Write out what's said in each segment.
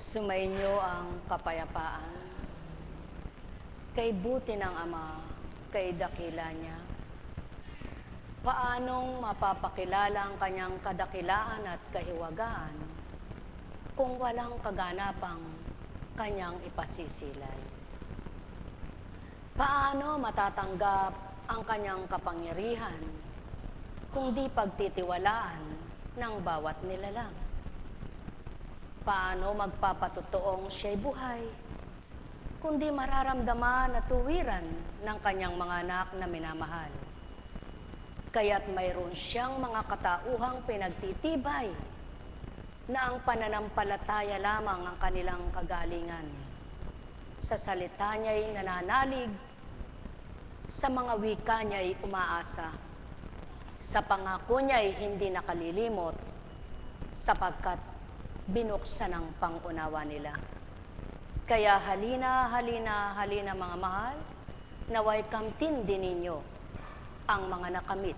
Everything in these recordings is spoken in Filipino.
Sumainyo ang kapayapaan. Kay buti ng Ama, kay dakila niya. Paanong mapapakilala ang kanyang kadakilaan at kahiwagaan kung walang kaganapang kanyang ipasisilay? Paano matatanggap ang kanyang kapangyarihan kung di pagtitiwalaan ng bawat nilalang? Paano magpapatotoong siya'y buhay kung di mararamdaman at tuwiran ng kanyang mga anak na minamahal? Kaya't mayroon siyang mga katauhang pinagtitibay na ang pananampalataya lamang ang kanilang kagalingan. Sa salita niya'y nananalig, sa mga wika niya'y umaasa, sa pangako niya'y hindi nakalilimot, sapagkat binuksan ang pangunawa nila. Kaya halina, halina, halina mga mahal, naway kamtin din ninyo ang mga nakamit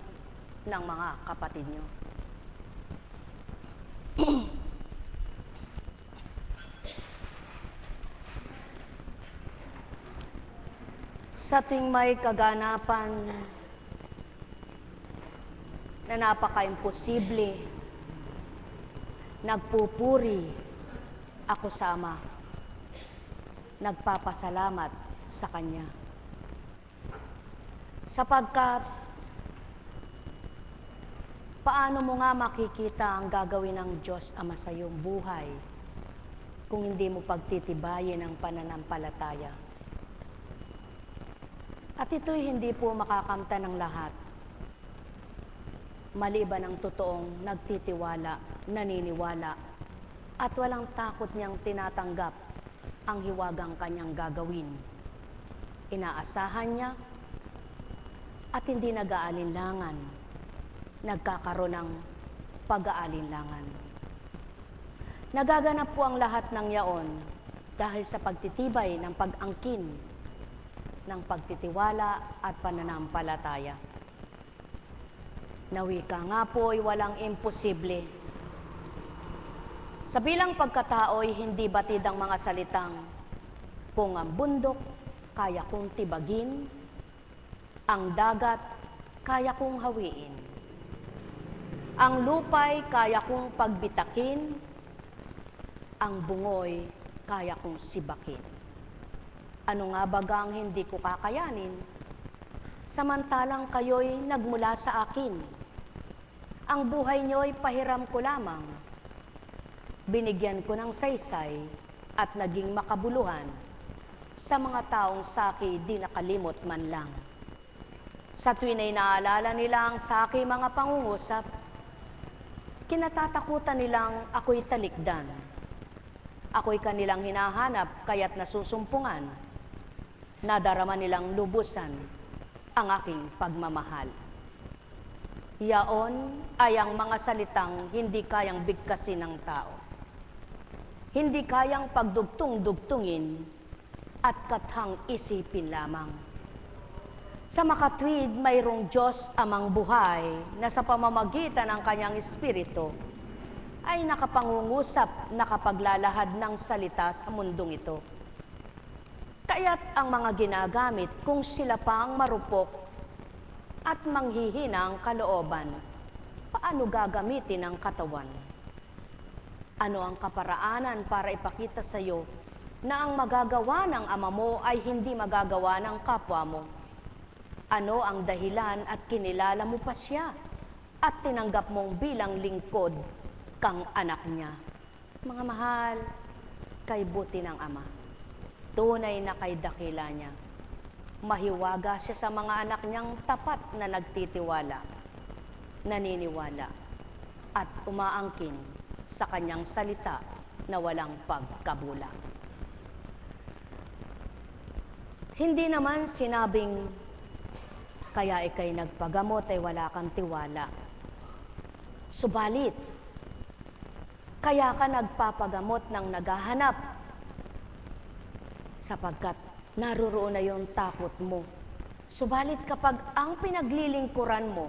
ng mga kapatid nyo. Sa tuwing may kaganapan na napaka-imposible, nagpupuri ako sa Ama, nagpapasalamat sa Kanya. Sapagkat, paano mo nga makikita ang gagawin ng Diyos Ama sa iyong buhay kung hindi mo pagtitibayin ang pananampalataya? At ito'y hindi po makakamtan ng lahat, maliban ang totoong nagtitiwala, naniniwala, at walang takot niyang tinatanggap ang hiwagang kanyang gagawin. Inaasahan niya at hindi nag-aalinlangan, nagkakaroon ng pag-aalinlangan. Nagaganap po ang lahat ng yaon dahil sa pagtitibay ng pag-angkin, ng pagtitiwala at pananampalataya. Nawi ka nga po ay walang imposible. Sa bilang pagkatao'y hindi batid ang mga salitang, kung ang bundok kaya kong tibagin, ang dagat kaya kong hawiin, ang lupay kaya kong pagbitakin, ang bungoy kaya kong sibakin. Ano nga bagang hindi ko kakayanin, samantalang kayo'y nagmula sa akin. Ang buhay niyo'y pahiram ko lamang. Binigyan ko ng saysay at naging makabuluhan sa mga taong saki di nakalimot man lang. Sa tuwin ay naalala nilang sa aking mga pangungusap, kinatatakutan nilang ako'y talikdan. Ako'y kanilang hinahanap kaya't nasusumpungan. Nadarama nilang lubusan ang aking pagmamahal. Yaon ay ang mga salitang hindi kayang bigkasin ng tao. Hindi kayang pagdugtong-dugtungin at kathang isipin lamang. Sa makatwid, mayroong Diyos Amang buhay na sa pamamagitan ng kanyang Espiritu ay nakapangungusap, nakapaglalahad ng salita sa mundong ito. Kaya't ang mga ginagamit kung sila pang marupok at manghihina ang kalooban, paano gagamitin ang katawan? Ano ang kaparaanan para ipakita sa iyo na ang magagawa ng Ama mo ay hindi magagawa ng kapwa mo? Ano ang dahilan at kinilala mo pa siya at tinanggap mong bilang lingkod kang anak niya? Mga mahal, kay buti ng Ama, tunay na kay dakila niya. Mahiwaga siya sa mga anak niyang tapat na nagtitiwala, naniniwala, at umaangkin sa kanyang salita na walang pagkabulang. Hindi naman sinabing, kaya ikay nagpagamot ay wala kang tiwala. Subalit, kaya ka nagpapagamot ng naghahanap sapagkat naroroon na yung takot mo. Subalit kapag ang pinaglilingkuran mo,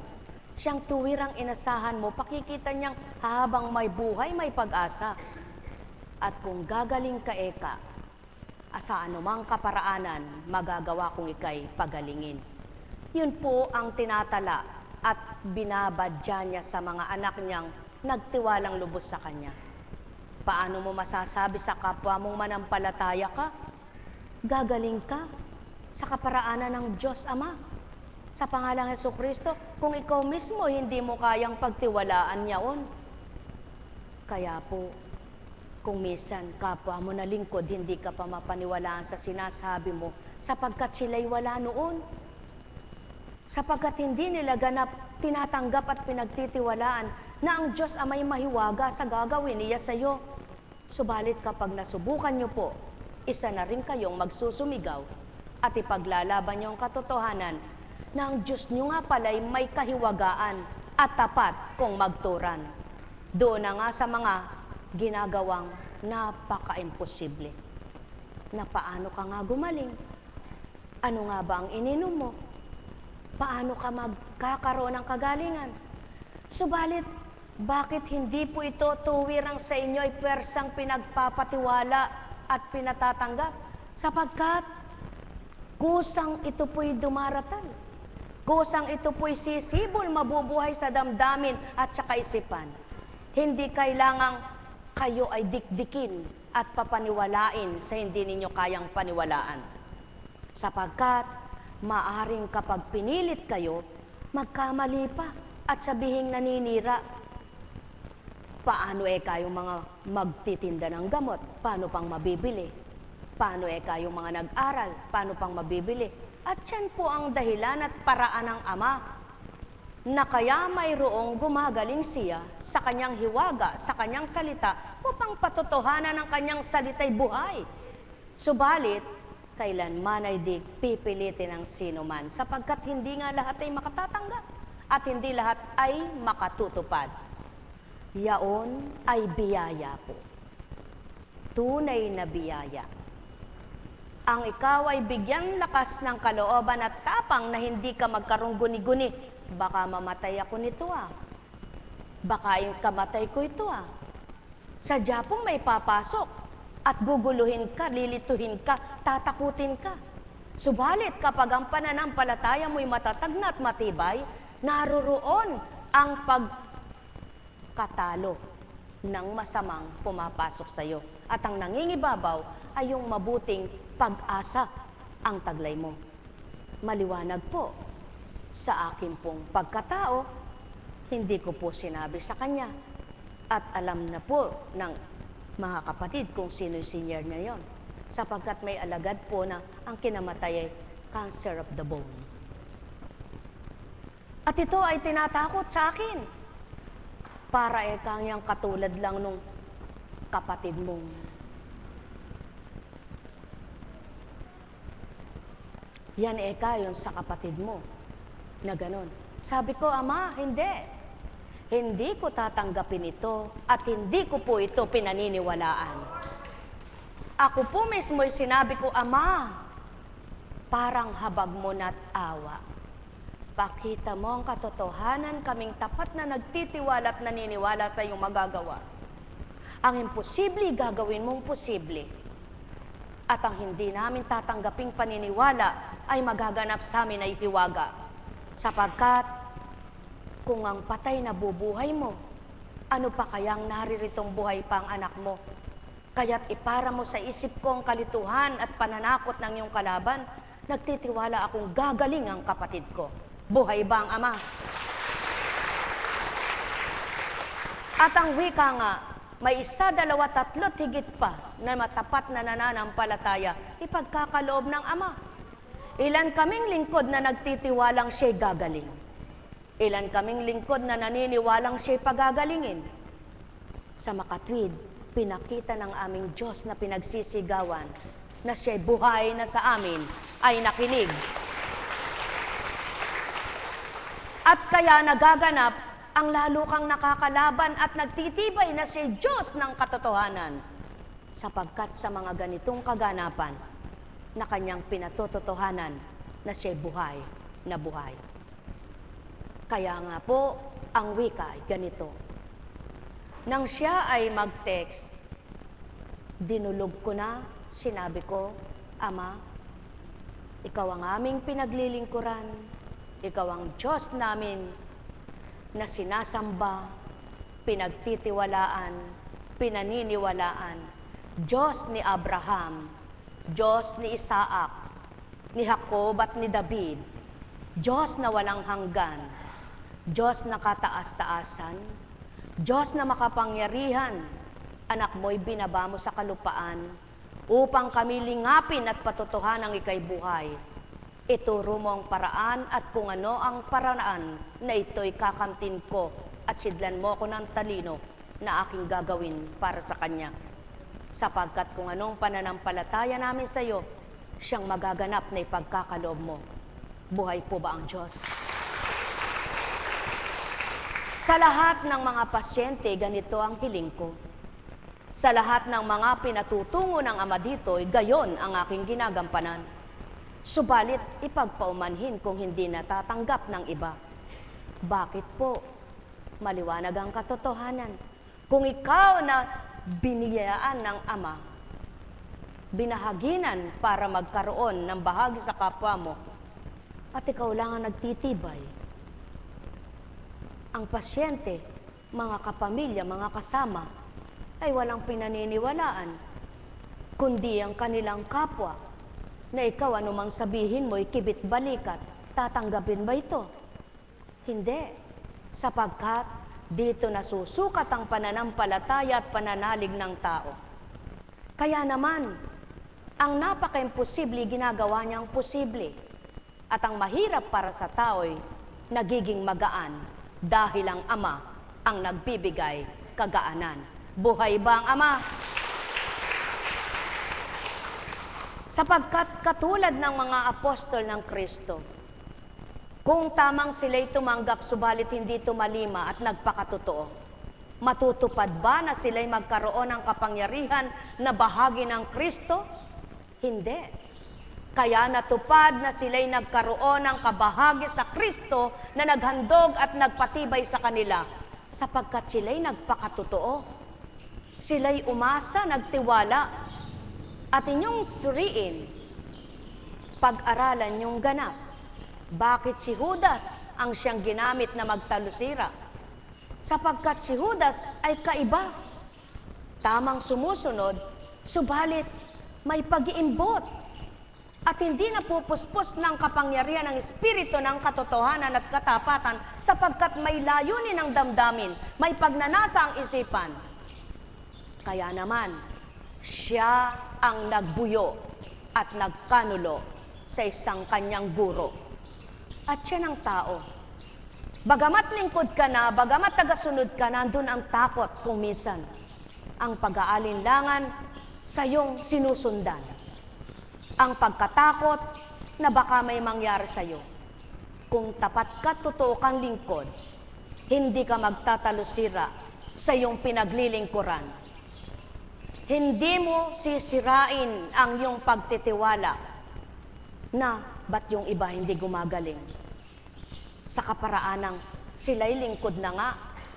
siyang tuwirang inasahan mo, pakikita niyang habang may buhay, may pag-asa. At kung gagaling ka eka, sa anumang kaparaanan, magagawa kong ikay pagalingin. Yun po ang tinatala at binabadya niya sa mga anak niyang nagtiwalang lubos sa kanya. Paano mo masasabi sa kapwa mong manampalataya ka? Gagaling ka sa kaparaanan ng Diyos Ama. Sa pangalang Jesucristo, kung ikaw mismo hindi mo kayang pagtiwalaan niyaon. Kaya po, kung minsan kapwa mo na lingkod, hindi ka pa mapaniwalaan sa sinasabi mo, sapagkat sila'y wala noon. Sapagkat hindi nila ganap tinatanggap at pinagtitiwalaan na ang Diyos Ama'y mahiwaga sa gagawin niya sa iyo. Subalit kapag nasubukan niyo po, isa na rin kayong magsusumigaw at ipaglalaban niyo ang katotohanan na ang Diyos niyo nga pala'y may kahiwagaan at tapat kung magturan. Doon na nga sa mga ginagawang napaka-imposible. Na paano ka nga gumaling? Ano nga ba ang ininom mo? Paano ka magkakaroon ng kagalingan? Subalit, bakit hindi po ito tuwirang sa inyo ay persang pinagpapatiwala at pinatatanggap? Sapagkat kusang ito po'y dumaratal. Kusang ito po'y sisibol mabubuhay sa damdamin at sa kaisipan. Hindi kailangang kayo ay dikdikin at papaniwalain sa hindi ninyo kayang paniwalaan. Sapagkat maaring kapag pinilit kayo, magkamali pa at sabihing naninira. Paano kayong mga magtitinda ng gamot? Paano pang mabibili? Paano kayong mga nag-aral? Paano pang mabibili? At yan po ang dahilan at paraan ng Ama na kaya mayroong gumagaling siya sa kanyang hiwaga, sa kanyang salita, upang patotohanan ng kanyang salita'y buhay. Subalit, kailanman ay di pipilitin ng sino man, sapagkat hindi nga lahat ay makatatanggap at hindi lahat ay makatutupad. Yaon ay biyaya po. Tunay na biyaya. Ang ikaw ay bigyan lakas ng kalooban at tapang na hindi ka magkarong guni-guni. Baka mamatay ako nito Baka kamatay ko ito Sadya pong may papasok at guguluhin ka, lilituhin ka, tatakutin ka. Subalit kapag ang pananampalataya mo'y matatag na at matibay, naroroon ang pagkatalo ng masamang pumapasok sa iyo. At ang nangingibabaw ay yung mabuting pag-asa ang taglay mo. Maliwanag po. Sa akin pong pagkatao, hindi ko po sinabi sa kanya. At alam na po ng mga kapatid kung sino senior niya yon. Sapagkat may alagad po na ang kinamatay ay cancer of the bone. At ito ay tinatakot sa akin. Para kanyang katulad lang nung kapatid mong yan yun sa kapatid mo. Na ganon. Sabi ko, Ama, hindi. Hindi ko tatanggapin ito at hindi ko po ito pinaniniwalaan. Ako po mismo'y sinabi ko, Ama, parang habag mo na't awa. Pakita mo ang katotohanan, kaming tapat na nagtitiwala at naniniwala sa iyong magagawa. Ang imposible, gagawin mong posible. At ang hindi namin tatanggaping paniniwala ay magaganap sa amin ay hiwaga. Sapagkat kung ang patay na bubuhay mo, ano pa kayang nariritong buhay pa ang anak mo? Kaya't ipara mo sa isip ko ang kalituhan at pananakot ng iyong kalaban. Nagtitiwala akong gagaling ang kapatid ko. Buhay ba ang Ama? At ang wika nga, may 1, 2, 3 higit pa na matapat na nananampalataya, ipagkakaloob ng Ama. Ilan kaming lingkod na nagtitiwalang siya'y gagaling. Ilan kaming lingkod na naniniwalang siya'y pagagalingin. Sa makatwid, pinakita ng aming Diyos na pinagsisigawan na siya'y buhay na sa amin ay nakinig. At kaya nagaganap ang lalo kang nakakalaban at nagtitibay na siya'y Diyos ng katotohanan. Sapagkat sa mga ganitong kaganapan, na kanyang pinatototohanan na siya'y buhay na buhay. Kaya nga po, ang wika ay ganito. Nang siya ay mag-text, Dinulog ko na, sinabi ko, Ama, ikaw ang aming pinaglilingkuran, ikaw ang Diyos namin na sinasamba, pinagtitiwalaan, pinaniniwalaan. Diyos ni Abraham, Diyos ni Isaac, ni Jacob at ni David, Diyos na walang hanggan, Diyos na kataas-taasan, Diyos na makapangyarihan, anak mo'y binaba mo sa kalupaan upang kami lingapin at patotohanan ng ika'y buhay. Ituro mo ang paraan at kung ano ang paraan na ito'y kakamtin ko at sidlan mo ako ng talino na aking gagawin para sa Kanya. Sapagkat kung anong pananampalataya namin sa iyo, siyang magaganap na ipagkakaloob mo. Buhay po ba ang Diyos? Sa lahat ng mga pasyente, ganito ang hiling ko. Sa lahat ng mga pinatutungo ng Ama dito, gayon ang aking ginagampanan. Subalit, ipagpaumanhin kung hindi natatanggap ng iba. Bakit po? Maliwanag ang katotohanan. Kung ikaw na biniyayaan ng Ama, binahaginan para magkaroon ng bahagi sa kapwa mo, at ikaw lang ang nagtitibay, ang pasyente, mga kapamilya, mga kasama, ay walang pinaniniwalaan, kundi ang kanilang kapwa, na ikaw anumang sabihin mo, ikibit balikat, tatanggapin ba ito? Hindi, sapagkat dito nasusukat ang pananampalataya at pananalig ng tao. Kaya naman, ang napaka-imposible ginagawa niyang posible, at ang mahirap para sa tao'y nagiging magaan dahil ang Ama ang nagbibigay kagaanan. Buhay ba ang Ama? Sapagkat katulad ng mga apostol ng Kristo, kung tamang sila'y tumanggap subalit hindi tumalima at nagpakatotoo, matutupad ba na sila'y magkaroon ng kapangyarihan na bahagi ng Kristo? Hindi. Kaya natupad na sila'y nagkaroon ng kabahagi sa Kristo na naghandog at nagpatibay sa kanila sapagkat sila'y nagpakatotoo. Sila'y umasa, nagtiwala, at inyong suriin, pag-aralan yung ganap. Bakit si Judas ang siyang ginamit na magtalusira? Sapagkat si Judas ay kaiba. Tamang sumusunod, subalit may pag-iimbot. At hindi napupuspos ng kapangyarihan ng Espiritu ng katotohanan at katapatan sapagkat may layunin ng damdamin, may pagnanasa ang isipan. Kaya naman, siya ang nagbuyo at nagkanulo sa isang kanyang guro. At siya ng tao. Bagamat lingkod ka na, bagamat tagasunod ka, nandun ang takot kung minsan. Ang pag-aalinlangan sa iyong sinusundan. Ang pagkatakot na baka may mangyari sa iyo. Kung tapat ka, totoo kang lingkod, hindi ka magtatalusira sa iyong pinaglilingkuran. Hindi mo sisirain ang iyong pagtitiwala na ba't yung iba hindi gumagaling? Sa kaparaanang sila'y lingkod na nga,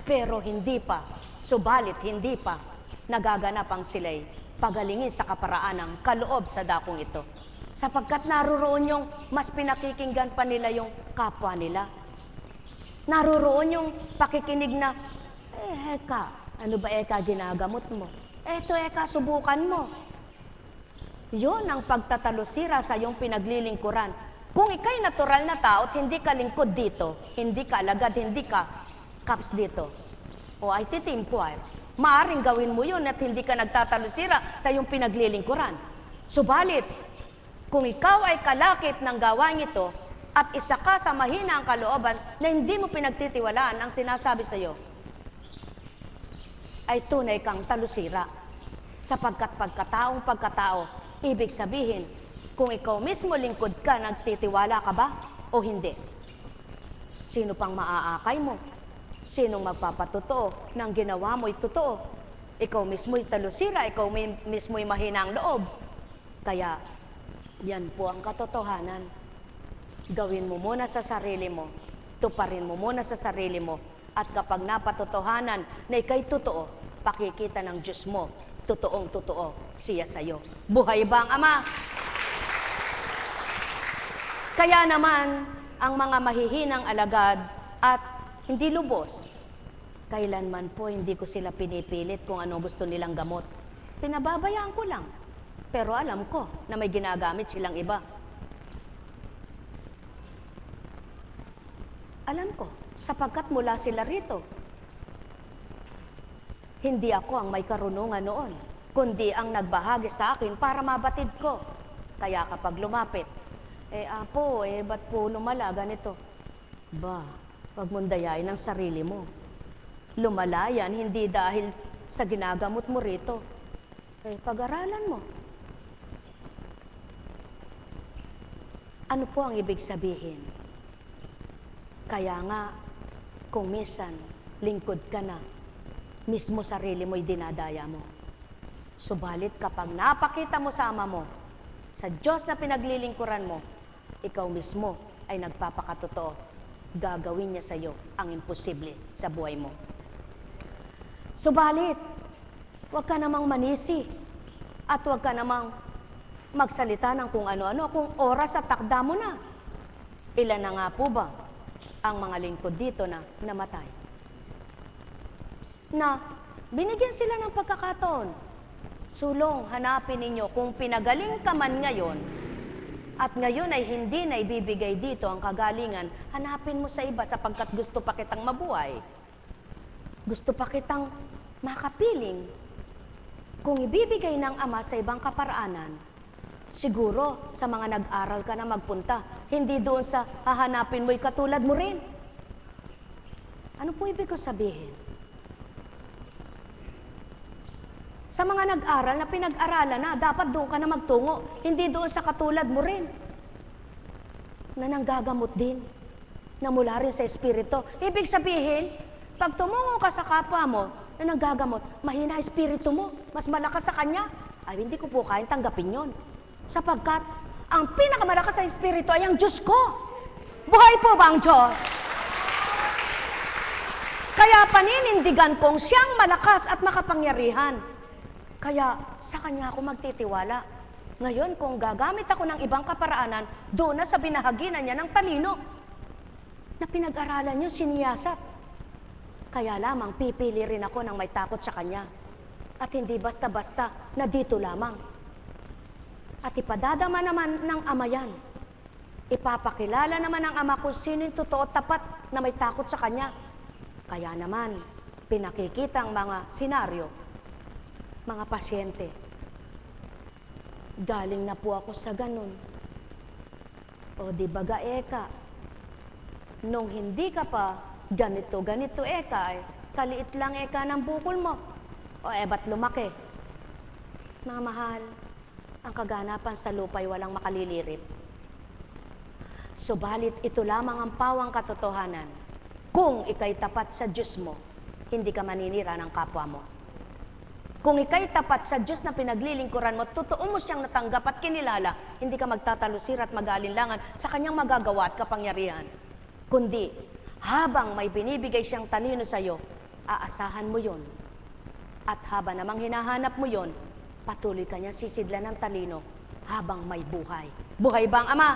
pero hindi pa, subalit hindi pa, nagaganap ang sila'y pagalingin sa kaparaanang kaloob sa dakong ito. Sapagkat naroroon yung mas pinakikinggan pa nila yung kapwa nila. Naroroon yung pakikinig na, Eka, ano ba Eka ginagamot mo? Eto Eka, subukan mo. Yun ang pagtatalusira sa iyong pinaglilingkuran. Kung ikay natural na tao at hindi ka lingkod dito, hindi ka alagad, hindi ka kaps dito, o ay titimpuan, maaring gawin mo yun at hindi ka nagtatalusira sa iyong pinaglilingkuran. Subalit, kung ikaw ay kalakip ng gawain ito at isa ka sa mahina ang kalooban na hindi mo pinagtitiwalaan ang sinasabi sa iyo, ay tunay kang talusira. Sapagkat pagkatao, ibig sabihin, kung ikaw mismo lingkod ka, nagtitiwala ka ba o hindi? Sino pang maaakay mo? Sinong magpapatotoo ng ginawa mo'y totoo? Ikaw mismo'y talusira, ikaw mismo'y mahina ang loob. Kaya, yan po ang katotohanan. Gawin mo muna sa sarili mo, tuparin mo muna sa sarili mo, at kapag napatotohanan na ika'y totoo, pakikita ng Diyos mo totoong-totoo siya sa'yo. Buhay ba ang Ama? Kaya naman, ang mga mahihinang alagad at hindi lubos, kailanman po hindi ko sila pinipilit kung ano gusto nilang gamot. Pinababayaan ko lang. Pero alam ko na may ginagamit silang iba. Alam ko, sapagkat mula sila rito. Hindi ako ang may karunungan noon, kundi ang nagbahagi sa akin para mabatid ko. Kaya kapag lumapit, Apo, ba't po lumala ganito? Ba, wag mong dayain ang sarili mo. Lumala yan, hindi dahil sa ginagamot mo rito. Pag-aralan mo. Ano po ang ibig sabihin? Kaya nga, kung minsan, lingkod ka na, mismo sarili mo'y dinadaya mo. Subalit kapag napakita mo sa Ama mo, sa Diyos na pinaglilingkuran mo, ikaw mismo ay nagpapakatotoo. Gagawin niya sa iyo ang imposible sa buhay mo. Subalit, huwag ka namang manisi at huwag ka namang magsalita ng kung ano-ano, kung oras at takda mo na. Ilan na nga po ba ang mga lingkod dito na namatay? Na binigyan sila ng pagkakataon. Sulong, hanapin ninyo kung pinagaling ka man ngayon at ngayon ay hindi na ibibigay dito ang kagalingan, hanapin mo sa iba sapagkat gusto pa kitang mabuhay. Gusto pa kitang makapiling. Kung ibibigay ng Ama sa ibang kaparaanan, siguro sa mga nag-aral ka na magpunta, hindi doon sa hahanapin mo'y katulad mo rin. Ano po ibig ko sabihin? Sa mga nag-aral na pinag-aralan na, dapat doon ka na magtungo, hindi doon sa katulad mo rin. Na nanggagamot din, na mula rin sa Espiritu. Ibig sabihin, pag tumungo ka sa kapwa mo na nanggagamot, mahina Espiritu mo, mas malakas sa kanya, ay hindi ko po kayang tanggapin yon. Sapagkat, ang pinakamalakas sa Espiritu ay ang Diyos ko. Buhay po ba ang Diyos? Kaya paninindigan kong siyang malakas at makapangyarihan. Kaya sa Kanya ako magtitiwala. Ngayon, kung gagamit ako ng ibang kaparaanan, doon na sa binahaginan niya ng talino na pinag-aralan niyo, siniyasat. Kaya lamang pipili rin ako ng may takot sa Kanya. At hindi basta-basta na dito lamang. At ipadadama naman ng Ama yan. Ipapakilala naman ng Ama kung sino yung totoo tapat na may takot sa Kanya. Kaya naman, pinakikita ang mga senaryo, mga pasyente. Galing na po ako sa ganun. O di baga eka, nung hindi ka pa ganito eka, kaliit lang eka ng bukol mo. O ba't lumaki? Mga mahal, ang kaganapan sa lupa ay walang makalilirit. Subalit ito lamang ang pawang katotohanan. Kung ika'y tapat sa Diyos mo, hindi ka maninira ng kapwa mo. Kung ika'y tapat sa Diyos na pinaglilingkuran mo, totoo mo siyang natanggap at kinilala, hindi ka magtatalusir at mag-aalinlangan sa kanyang magagawa at kapangyarihan. Kundi, habang may binibigay siyang talino sa iyo, aasahan mo yon. At habang namang hinahanap mo yon, patuloy ka niyang sisidlan ng talino habang may buhay. Buhay ba ang Ama?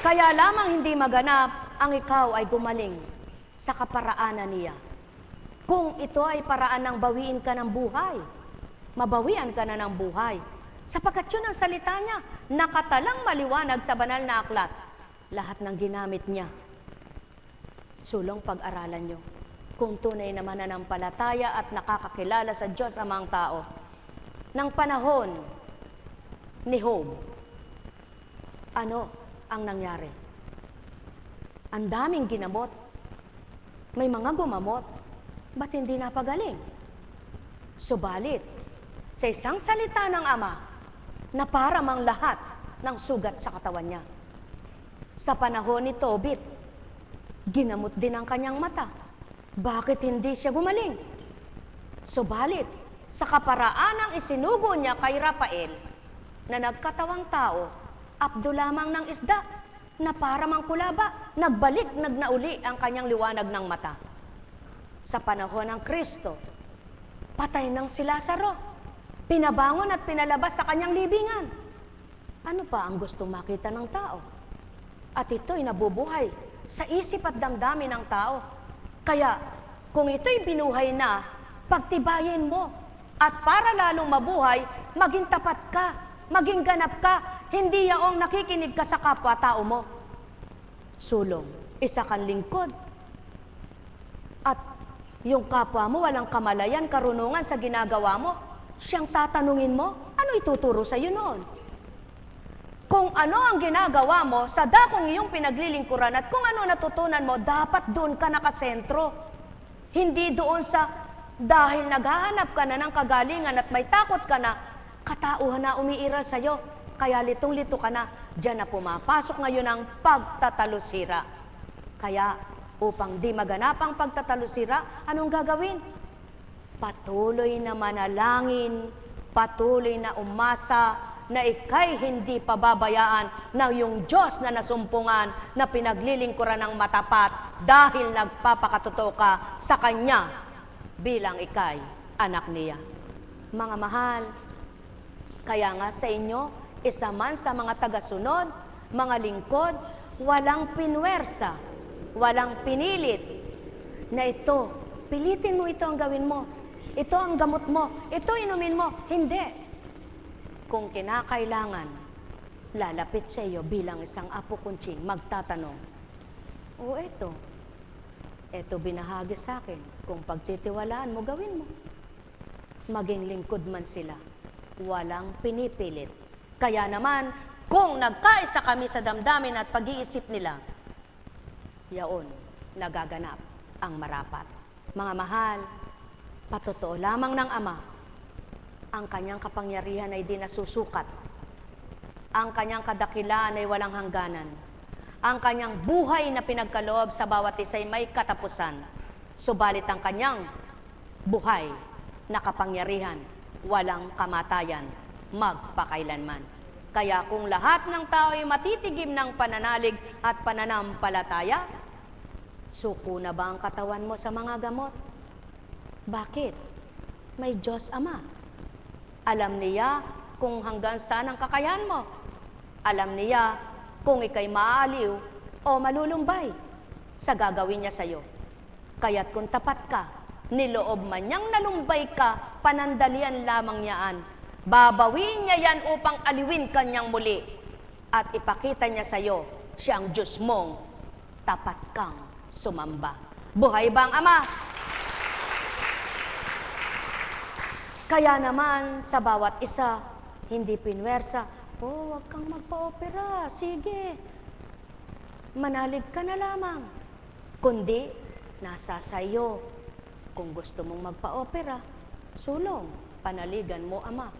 Kaya lamang hindi maganap ang ikaw ay gumaling sa kaparaanan niya. Kung ito ay paraan ng bawiin ka ng buhay, mabawian ka na ng buhay. Sapagkat yun ang salita niya, nakatalang maliwanag sa banal na aklat. Lahat ng ginamit niya. Sulong pag-aralan nyo. Kung tunay na mananampalataya at nakakakilala sa Diyos amang tao. Nang panahon ni Job, ano ang nangyari? Ang daming ginamot. May mga gumamot. Ba't hindi napagaling? Subalit, sa isang salita ng Ama, na para mang lahat ng sugat sa katawan niya. Sa panahon ni Tobit, ginamot din ang kanyang mata. Bakit hindi siya gumaling? Subalit, sa kaparaanang isinugo niya kay Rafael, na nagkatawang tao, abdo lamang ng isda, na para mang kulaba, nagbalik, nagnauli ang kanyang liwanag ng mata. Sa panahon ng Kristo, patay ng si Lazaro. Pinabangon at pinalabas sa kanyang libingan. Ano pa ang gustong makita ng tao? At ito'y nabubuhay sa isip at damdamin ng tao. Kaya, kung ito'y binuhay na, pagtibayin mo. At para lalong mabuhay, maging tapat ka, maging ganap ka, hindi yaong nakikinig ka sa kapwa-tao mo. Sulong, isa kang lingkod. At yung kapwa mo, walang kamalayan, karunungan sa ginagawa mo, siyang tatanungin mo, ano ituturo sa iyo noon? Kung ano ang ginagawa mo sa dakong iyong pinaglilingkuran at kung ano natutunan mo, dapat doon ka nakasentro. Hindi doon sa dahil naghahanap ka na ng kagalingan at may takot ka na, katauhan na umiiral sa iyo, kaya litong-lito ka na, diyan na pumapasok ngayon ang pagtatalusira. Kaya upang di maganap ang pagtatalusira, anong gagawin? Patuloy na manalangin, patuloy na umasa, na ika'y hindi pababayaan ng iyong Diyos na nasumpungan, na pinaglilingkuran ng matapat dahil nagpapakatotoo ka sa Kanya bilang ika'y anak niya. Mga mahal, kaya nga sa inyo, isa man sa mga tagasunod, mga lingkod, walang pinwersa, walang pinilit na ito, pilitin mo ito ang gawin mo, ito ang gamot mo, ito inumin mo. Hindi. Kung kinakailangan, lalapit sa iyo bilang isang apo kunching, magtatanong, o eto binahagi sa akin, kung pagtitiwalaan mo, gawin mo. Maging lingkod man sila, walang pinipilit. Kaya naman, kung nagkaisa kami sa damdamin at pag-iisip nila, yaon, nagaganap ang marapat. Mga mahal, patotoo lamang ng Ama, ang kanyang kapangyarihan ay di nasusukat. Ang kanyang kadakilaan ay walang hangganan. Ang kanyang buhay na pinagkaloob sa bawat isa ay may katapusan. Subalit ang kanyang buhay na kapangyarihan, walang kamatayan, magpakailanman. Kaya kung lahat ng tao ay matitigim ng pananalig at pananampalataya, suko na ba ang katawan mo sa mga gamot? Bakit? May Diyos Ama. Alam niya kung hanggang saan ang kakayahan mo. Alam niya kung ika'y maaaliw o malulumbay sa gagawin niya sa iyo. Kaya't kung tapat ka, niloob man niyang nalumbay ka, panandalian lamang niyaan. Babawiin niya yan upang aliwin kanyang muli at ipakita niya sa iyo, siya ang Diyos mong tapat kang sumamba. Buhay ba ang Ama? Kaya naman sa bawat isa, hindi pinwersa, wag kang magpa-opera, sige, manalig ka na lamang. Kundi, nasa sayo, kung gusto mong magpa-opera, sulong, panaligan mo Ama.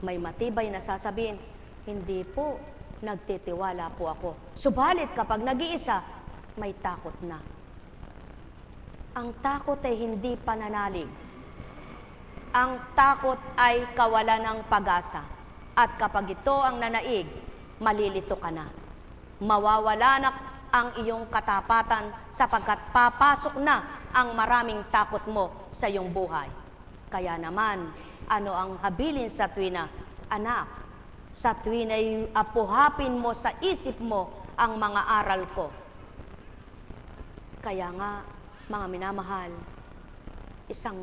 May matibay na sasabihin, hindi po, nagtitiwala po ako. Subalit kapag nag-iisa, may takot na. Ang takot ay hindi pananalig. Ang takot ay kawalan ng pag-asa. At kapag ito ang nanaig, malilito ka na. Mawawala na ang iyong katapatan sapagkat papasok na ang maraming takot mo sa iyong buhay. Kaya naman, ano ang habilin sa tuwina? Anak, sa tuwina'y apuhapin mo sa isip mo ang mga aral ko. Kaya nga, mga minamahal, isang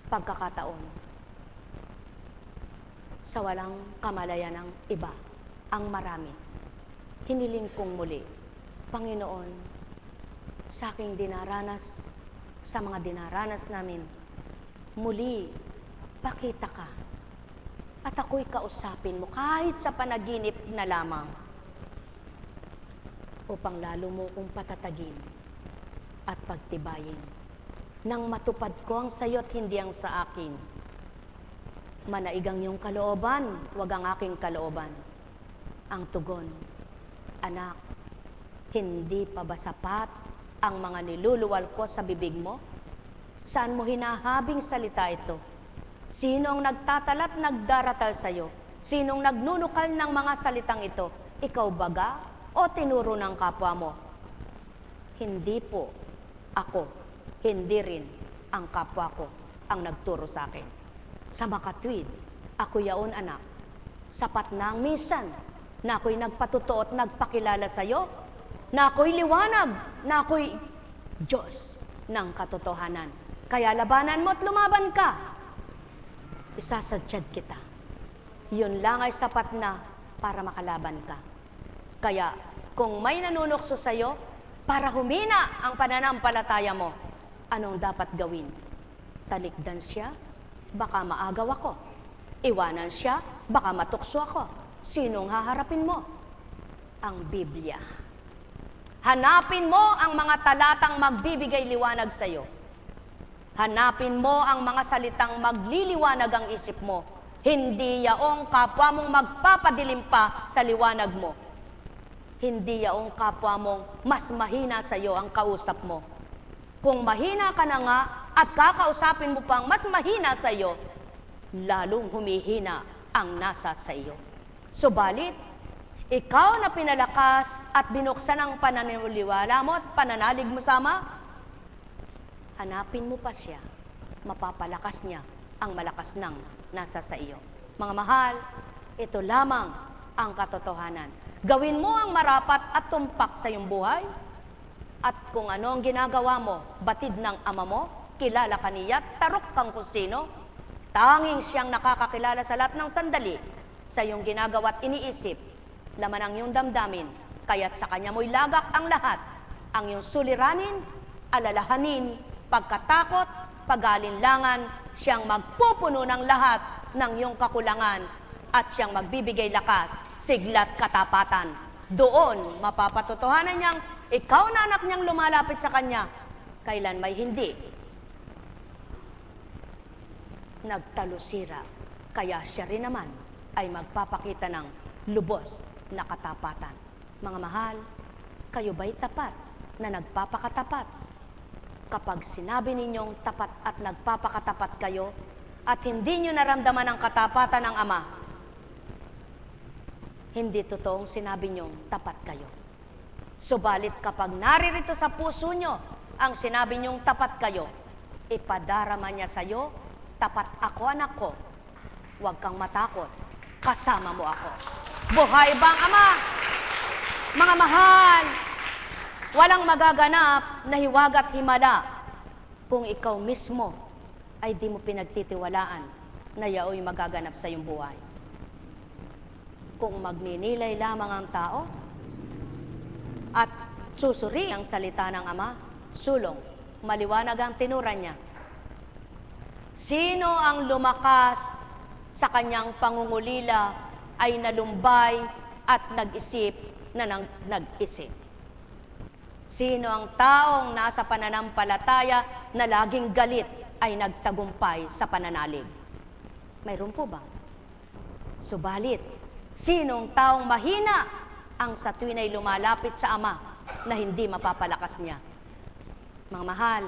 pagkakataon sa walang kamalayan ng iba, ang marami. Hiniling kong muli, Panginoon, sa aking dinaranas, sa mga dinaranas namin, muli, pakita ka. At ako'y kausapin mo kahit sa panaginip na lamang upang lalo mo kong patatagin at pagtibayin nang matupad ko ang sayo't hindi ang sa akin. Manaigang iyong kalooban, wag ang aking kalooban. Ang tugon, anak, hindi pa ba sapat ang mga niluluwal ko sa bibig mo? Saan mo hinahabing salita ito? Sinong nagtatalat nagdaratal sa iyo? Sinong nagnunukal ng mga salitang ito? Ikaw baga o tinuro ng kapwa mo? Hindi po ako. Hindi rin ang kapwa ko. ang nagturo sa akin. Sa makatwid, ako yaon anak. Sapat na ang minsan na ako'y nagpatuto at nagpakilala sa iyo, na ako'y liwanag, na ako'y Diyos ng katotohanan. Kaya labanan mo at lumaban ka. Isasadyad kita. Yun lang ay sapat na para makalaban ka. Kaya kung may nanunukso sa iyo, para humina ang pananampalataya mo, anong dapat gawin? Talikdan siya, baka maagaw ako. Iwanan siya, baka matukso ako. Sinong haharapin mo? Ang Biblia. Hanapin mo ang mga talatang magbibigay liwanag sa iyo. Hanapin mo ang mga salitang magliliwanag ang isip mo. Hindi yaong kapwa mong magpapadilim pa sa liwanag mo. Hindi yaong kapwa mong mas mahina sa iyo ang kausap mo. Kung mahina ka na nga at kakausapin mo pang mas mahina sa iyo, lalong humihina ang nasa sa iyo. Subalit, ikaw na pinalakas at binuksan ang pananiniwala mo at pananalig mo sama, hanapin mo pa siya, mapapalakas niya ang malakas ng nasa sa iyo. Mga mahal, ito lamang ang katotohanan. Gawin mo ang marapat at tumpak sa iyong buhay. At kung ano ang ginagawa mo, batid ng ama mo, kilala ka niya, tarok kang kung sino, tanging siyang nakakakilala sa lahat ng sandali sa iyong ginagawa at iniisip, laman ang iyong damdamin, kaya't sa kanya mo'y lagak ang lahat, ang iyong suliranin, alalahanin, pagkatakot, pag-alinlangan, siyang magpupuno ng lahat ng iyong kakulangan at siyang magbibigay lakas, siglat, katapatan. Doon, mapapatotohanan niyang ikaw na anak niyang lumalapit sa kanya, kailan may hindi nagtalusira. Kaya siya rin naman ay magpapakita ng lubos na katapatan. Mga mahal, kayo ba'y tapat na nagpapakatapat? Kapag sinabi ninyong tapat at nagpapakatapat kayo at hindi nyo naramdaman ang katapatan ng Ama, hindi totoong sinabi nyong tapat kayo. Subalit kapag naririto sa puso nyo ang sinabi nyong tapat kayo, ipadarama niya sa iyo, tapat ako anak ko, huwag kang matakot, kasama mo ako. Buhay bang Ama? Mga mahal, walang magaganap na hiwag at himala kung ikaw mismo ay di mo pinagtitiwalaan na yao'y magaganap sa iyong buhay. Kung magninilay lamang ang tao at susuri ang salita ng Ama, sulong, maliwanag ang tinura niya. Sino ang lumakas sa kanyang pangungulila ay nalumbay at nag-isip na nag-isip. Sino ang taong nasa pananampalataya na laging galit ay nagtagumpay sa pananalig? Mayroon po ba? Subalit, sinong taong mahina ang sa tuwin ay lumalapit sa Ama na hindi mapapalakas niya? Mga mahal,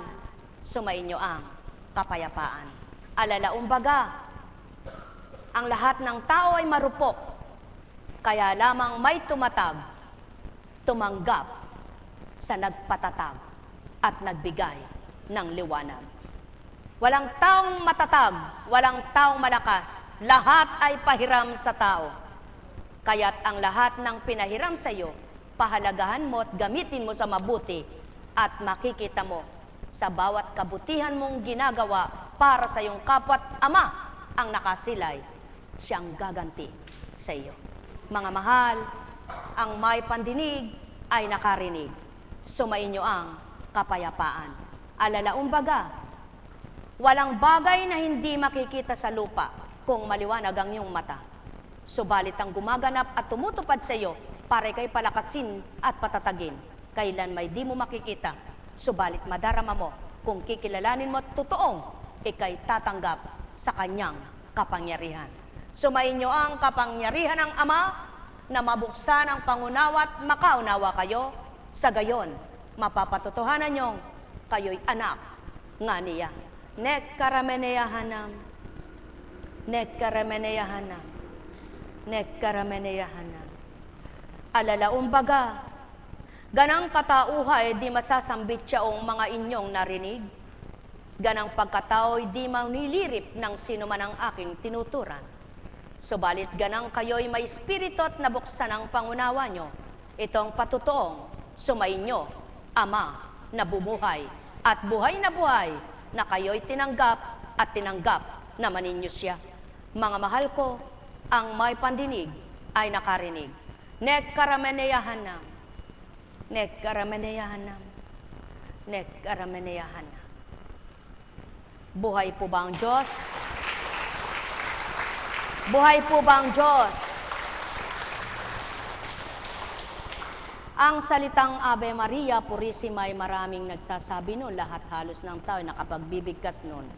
sumainyo ang kapayapaan. Alalaumbaga, ang lahat ng tao ay marupok, kaya lamang may tumatag, tumanggap sa nagpatatag at nagbigay ng liwanag. Walang taong matatag, walang taong malakas, lahat ay pahiram sa tao. Kaya't ang lahat ng pinahiram sa iyo, pahalagahan mo at gamitin mo sa mabuti at makikita mo sa bawat kabutihan mong ginagawa para sa iyong kapwa't Ama ang nakasilay, siyang gaganti sa iyo. Mga mahal, ang may pandinig ay nakarinig. Sumainyo ang kapayapaan. Alalaumbaga, walang bagay na hindi makikita sa lupa kung maliwanag ang iyong mata. Subalit ang gumaganap at tumutupad sa iyo para kay palakasin at patatagin. Kailan may di mo makikita, subalit madarama mo kung kikilalanin mo at totoong ikay tatanggap sa kanyang kapangyarihan. Sumainyo ang kapangyarihan ng Ama na mabuksan ang pangunawa at makaunawa kayo. Sa gayon, mapapatotohanan niyong kayo'y anak nga niya. Nekkarameneyahanam, nekkarameneyahanam, nekkarameneyahanam. Alalaumbaga, ganang katauhay di masasambit siyaong mga inyong narinig. ganang pagkatao'y di manilirip ng sino man ang aking tinuturan. Subalit ganang kayo'y may espiritu at nabuksan ang pangunawa nyo. Itong patutoong sumainyo, Ama na bumuhay at buhay na kayo'y tinanggap at tinanggap naman ninyo siya. Mga mahal ko, ang may pandinig ay nakarinig. Nek karameneyahanam, nek karameneyahanam, nek karameneyahanam. Buhay po ba ang Diyos? Buhay po ba ang Diyos? Ang salitang Ave Maria Purissima ay maraming nagsasabi noon, lahat halos ng tao ay nakapagbibigkas noon.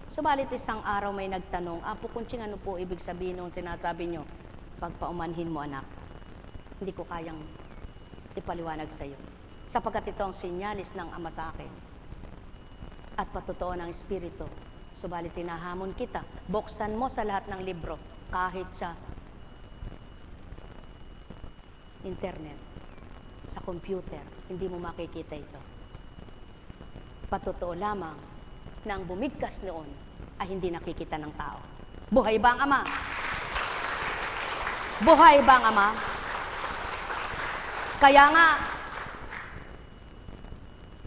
Subalit isang araw may nagtanong, Apo Kunching, ano po ibig sabihin nung sinasabi nyo? Pagpaumanhin mo anak, hindi ko kayang ipaliwanag sa iyo. Sapagkat ito ang sinyalis ng Ama sa akin at patotoo ng Espiritu. Subalit tinahamon kita, buksan mo sa lahat ng libro, kahit sa internet, sa computer, hindi mo makikita ito. Patotoo lamang na ang bumigkas noon ay hindi nakikita ng tao. Buhay ba ang Ama? Buhay ba ang Ama? Kaya nga,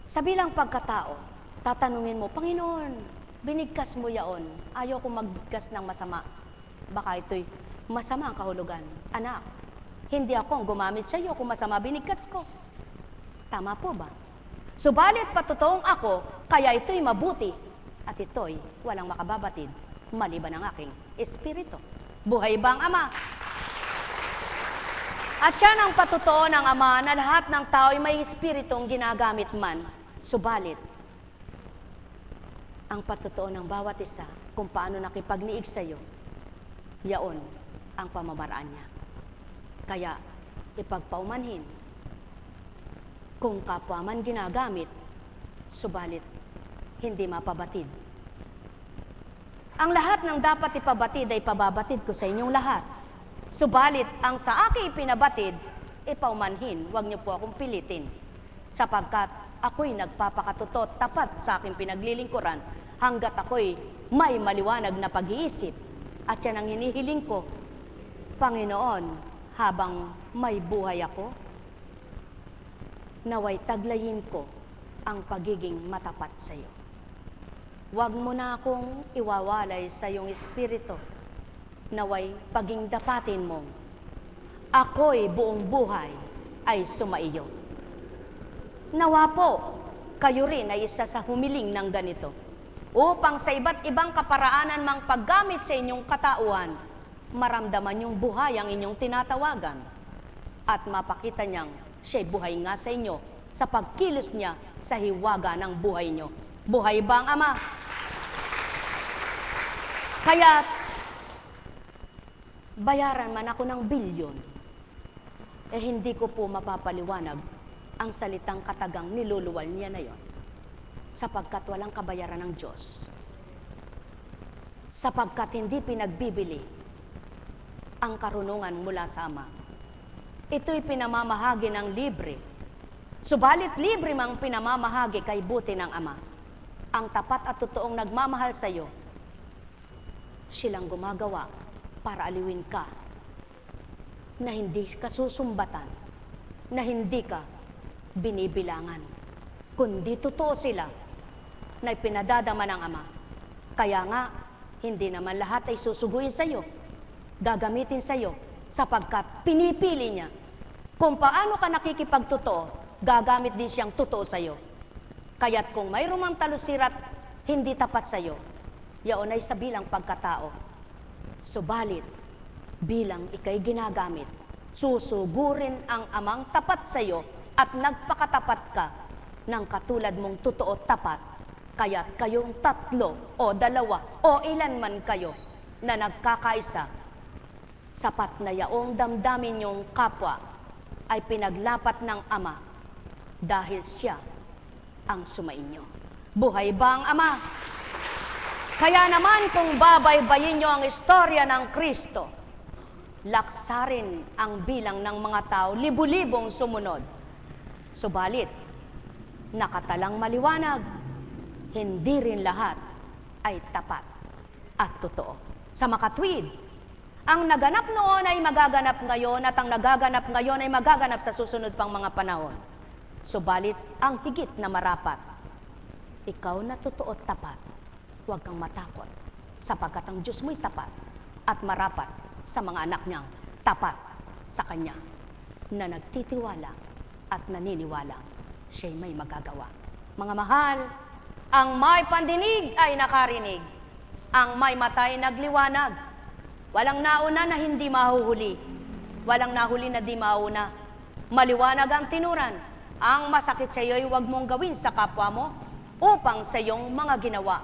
sa bilang pagkatao, tatanungin mo, Panginoon, binigkas mo yaon. Ayaw ko magbigkas ng masama. Baka ito'y masama ang kahulugan. Anak, hindi ako ang gumamit sa iyo kung masama binigkas ko. Tama po ba? Subalit patutoong ako, kaya ito'y mabuti. At ito'y walang makababatid, maliban ang aking espiritu. Buhay ba ang Ama? At yan ang patotoo ng Ama na lahat ng tao ay may espiritong ginagamit man. Subalit, ang patotoo ng bawat isa kung paano nakipagniig sa iyo, yaon ang pamamaraan niya. Kaya, ipagpaumanhin. Kung kapwa man ginagamit, subalit, hindi mapabatid. Ang lahat ng dapat ipabatid ay pababatid ko sa inyong lahat. Subalit, ang sa akin ipinabatid, ipaumanhin, huwag niyo po akong pilitin. Sapagkat ako'y nagpapakatutot tapat sa aking pinaglilingkuran hanggat ako'y may maliwanag na pag-iisip. At yan ang hinihiling ko, Panginoon, habang may buhay ako, naway taglayin ko ang pagiging matapat sa iyo. Huwag mo na akong iwawalay sa iyong espiritu, naway paging dapatin mo, ako'y buong buhay ay sumaiyo. Nawa po, kayo rin ay isa sa humiling ng ganito, upang sa iba't ibang kaparaanan mang paggamit sa inyong katauhan, maramdaman yung buhay ang inyong tinatawagan, at mapakita niyang siya'y buhay nga sa inyo sa pagkilos niya sa hiwaga ng buhay niyo. Buhay ba ang Ama? Kaya, bayaran man ako ng bilyon, hindi ko po mapapaliwanag ang salitang katagang niluluwal niya na yon, sapagkat walang kabayaran ng Diyos. Sapagkat hindi pinagbibili ang karunungan mula sa Ama. Ito'y pinamamahagi ng libre. Subalit libre mang pinamamahagi kay buti ng Ama. Ang tapat at totoong nagmamahal sa iyo, silang gumagawa para aliwin ka, na hindi ka susumbatan, na hindi ka binibilangan, kundi totoo sila na ipinadadama ng Ama. Kaya nga, hindi naman lahat ay susuguin sa iyo, gagamitin sa iyo, sapagkat pinipili niya. Kung paano ka nakikipagtotoo, gagamit din siyang totoo sa iyo. Kaya't kung mayroon mang talusirat hindi tapat sa iyo, yaon ay sa bilang pagkatao. Subalit, bilang ikay ginagamit, susugurin ang Amang tapat sa iyo at nagpakatapat ka ng katulad mong totoo tapat. Kaya't kayong tatlo o dalawa o ilan man kayo na nagkakaisa, sapat na yaong damdamin yung kapwa ay pinaglapat ng Ama dahil siya ang sumainyo. Buhay ba ang Ama? Kaya naman kung babaybayin nyo ang istorya ng Kristo, laksarin ang bilang ng mga tao, libu-libong sumunod. Subalit, nakatalang maliwanag, hindi rin lahat ay tapat at totoo. Sa makatwid, ang naganap noon ay magaganap ngayon at ang nagaganap ngayon ay magaganap sa susunod pang mga panahon. Subalit, ang higit na marapat, ikaw na totoo at tapat, huwag kang matakot, sapagkat ang Diyos mo'y tapat at marapat sa mga anak niyang tapat sa Kanya, na nagtitiwala at naniniwala siya'y may magagawa. Mga mahal, ang may pandinig ay nakarinig, ang may mata ay nagliwanag. Walang nauna na hindi mahuhuli, walang nahuli na di mauna. Maliwanag ang tinuran, ang masakit sa iyo ay huwag mong gawin sa kapwa mo, upang sa iyong mga ginawa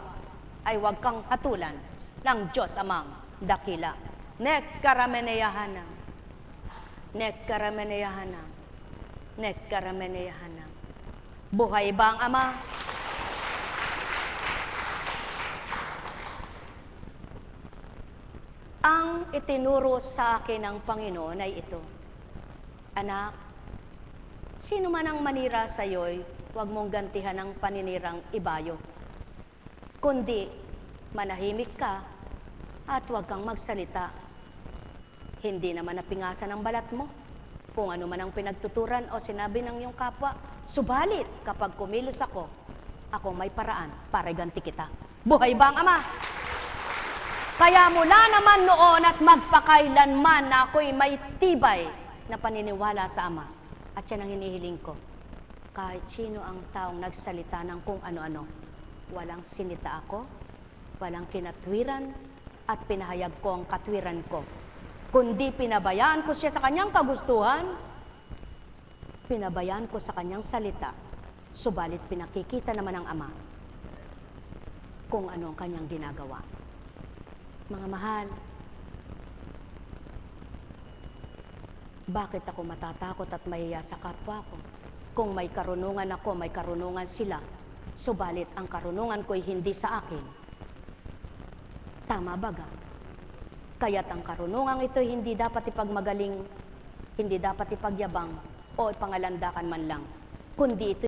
ay huwag kang hatulan ng Diyos Amang dakila. Nekkarameneyahanam, nekkarameneyahanam, nekkarameneyahanam. Buhay ba ang Ama? Ang itinuro sa akin ng Panginoon ay ito: anak, sino man ang manira sa iyo'y huwag mong gantihan ng paninirang ibayo, kundi manahimik ka at huwag kang magsalita. Hindi naman napingasan ang balat mo kung ano man ang pinagtuturan o sinabi ng iyong kapwa. Subalit, kapag kumilos ako may paraan para ganti kita. Buhay ba ang Ama? Kaya mula naman noon at magpakailanman na ako'y may tibay na paniniwala sa Ama. At yan ang hinihiling ko. Kahit sino ang taong nagsalita ng kung ano-ano, walang sinita ako, walang kinatwiran, at pinahayag ko ang katwiran ko. Kundi pinabayaan ko siya sa kanyang kagustuhan, pinabayaan ko sa kanyang salita, subalit pinakikita naman ng Ama kung ano ang kanyang ginagawa. Mga mahal, bakit ako matatakot at mahiya sa kapwa ko? Kung may karunungan ako, may karunungan sila, subalit ang karunungan ko'y hindi sa akin. Tama ba ga? Kaya't ang karunungan ito'y hindi dapat ipagmagaling, hindi dapat ipagyabang o ipangalandakan man lang, kundi ito